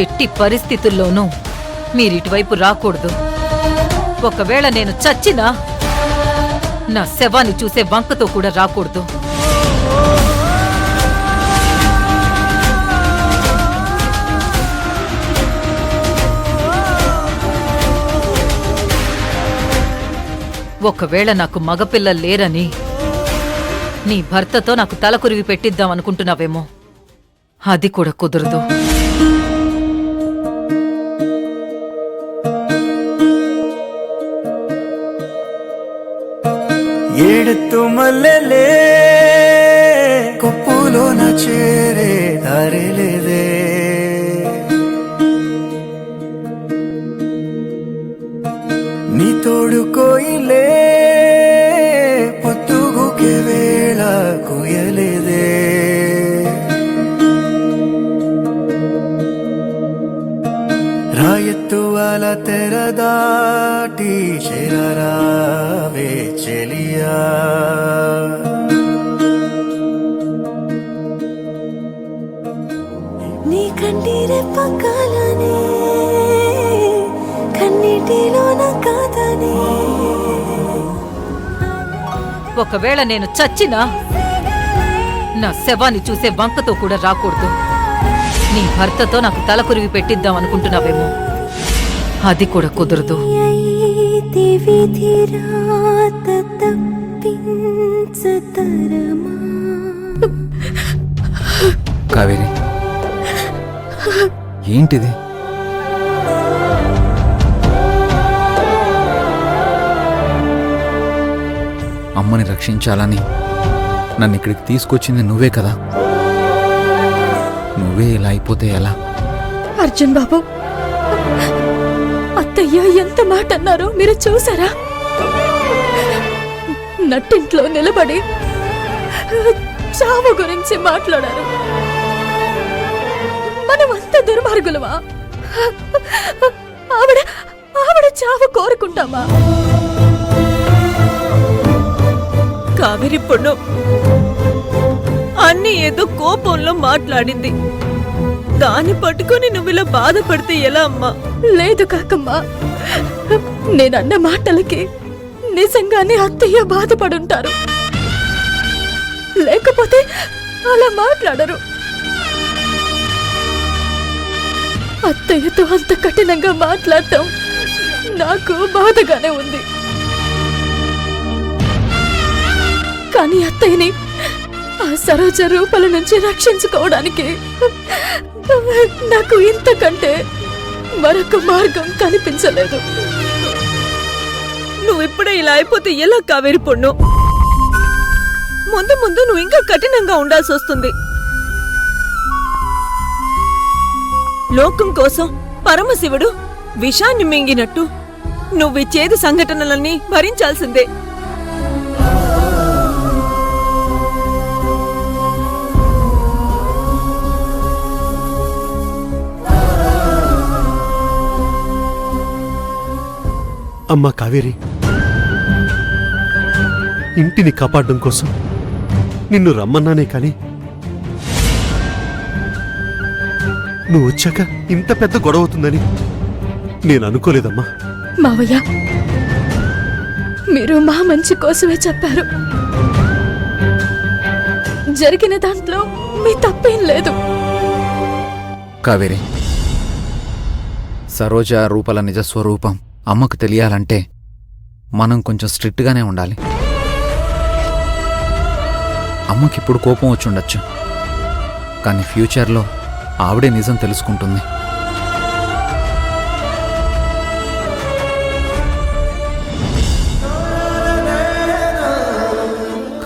ఎట్టి పరిస్థితుల్లోనూ మీరిటువైపు రాకూడదు. ఒకవేళ నేను చచ్చినా నా శవాన్ని చూసే వంకతో కూడా రాకూడదు. ఒకవేళ నాకు మగపిల్లలు లేరని నీ భర్తతో నాకు తలకురివి పెట్టిద్దామనుకుంటున్నావేమో, అది కూడా కుదరదు. ఏడుతూ మల్లెలే కొప్పులోన చేరే దారిలేదే, నీ తోడు కోయిలే పొత్తుగుకే వేళ కోయలేదే, రాయత్తు అల తెరదాటి చేరావే చెలియా, నీ కంటిరే పక్కలనే కన్నీటిలోన కాదనే. ఒకవేళ నేను చచ్చినా నా శవాన్ని చూసే వంకతో కూడా రాకూడదు. నీ భర్తతో నాకు తలకురివి పెట్టిద్దామనుకుంటున్నావేమో, అది కూడా కుదరదు. కావేరి, ఏంటిది? అమ్మని రక్షించాలని నన్ను ఇక్కడికి తీసుకొచ్చింది నువ్వే కదా. నువ్వే ఇలా అయిపోతే ఎలా? అర్జున్ బాబు, అత్తయ్య ఎంత మాట అన్నారో మీరు చూసారా? నట్టింట్లో నిలబడి చావు గురించి మాట్లాడారు. మనమంత దుర్మార్గులమా? ఆవిడ చావు కోరుకుంటామా? కావేరి పొన్ను అన్ని ఏదో కోపంలో మాట్లాడింది. దాన్ని పట్టుకొని నువ్విలా బాధపడితే ఎలా అమ్మా? లేదు కాకమ్మా, నేనన్న మాటలకి నిజంగానే అత్తయ్య బాధపడుంటారు, లేకపోతే అలా మాట్లాడరు. అత్తయ్యతో అంత కఠినంగా మాట్లాడటం నాకు బాధగానే ఉంది. కానీ అత్తయ్యని ఆ సరోజ రూపాల నుంచి రక్షించుకోవడానికి నాకు ఇంతకంటే మరొక మార్గం కనిపించలేదు. నువ్విప్పుడే ఇలా అయిపోతే ఎలా కావేరి పొన్ను? ముందు ముందు నువ్వు ఇంకా కఠినంగా ఉండాల్సి వస్తుంది. లోకం కోసం పరమశివుడు విషాన్ని మింగినట్టు నువ్విచ్చేది సంఘటనలన్నీ భరించాల్సిందే. అమ్మా కావేరి, ఇంటిని కాపాడడం కోసం నిన్ను రమ్మన్నానే కాని నువ్వు వచ్చాక ఇంత పెద్ద గొడవ అవుతుందని నేను అనుకోలేదమ్మా. మావయ్య, మీరు మా మంచి కోసమే చెప్పారు. జరిగిన దాంట్లో మీ తప్పేం లేదు. కావేరి, సరోజ రూపాల నిజస్వరూపం అమ్మకు తెలియాలంటే మనం కొంచెం స్ట్రిక్ట్గానే ఉండాలి. అమ్మకిప్పుడు కోపం వచ్చి ఉండొచ్చు, కానీ ఫ్యూచర్లో ఆవిడే నిజం తెలుసుకుంటుంది.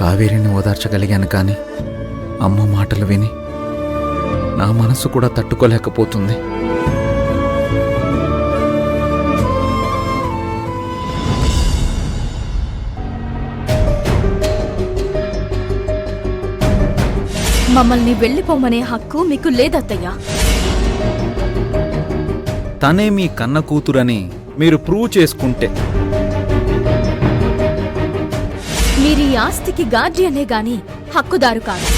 కావేరిని ఓదార్చగలిగాను, కానీ అమ్మ మాటలు విని నా మనసు కూడా తట్టుకోలేకపోతుంది. మమ్మల్ని వెళ్ళిపోమనే హక్కు మీకు లేదత్తయ్యా. తనే మీ కన్న కూతురని మీరు ప్రూవ్ చేసుకుంటే మీరీ ఆస్తికి గార్డియనే గాని హక్కుదారు కాదు.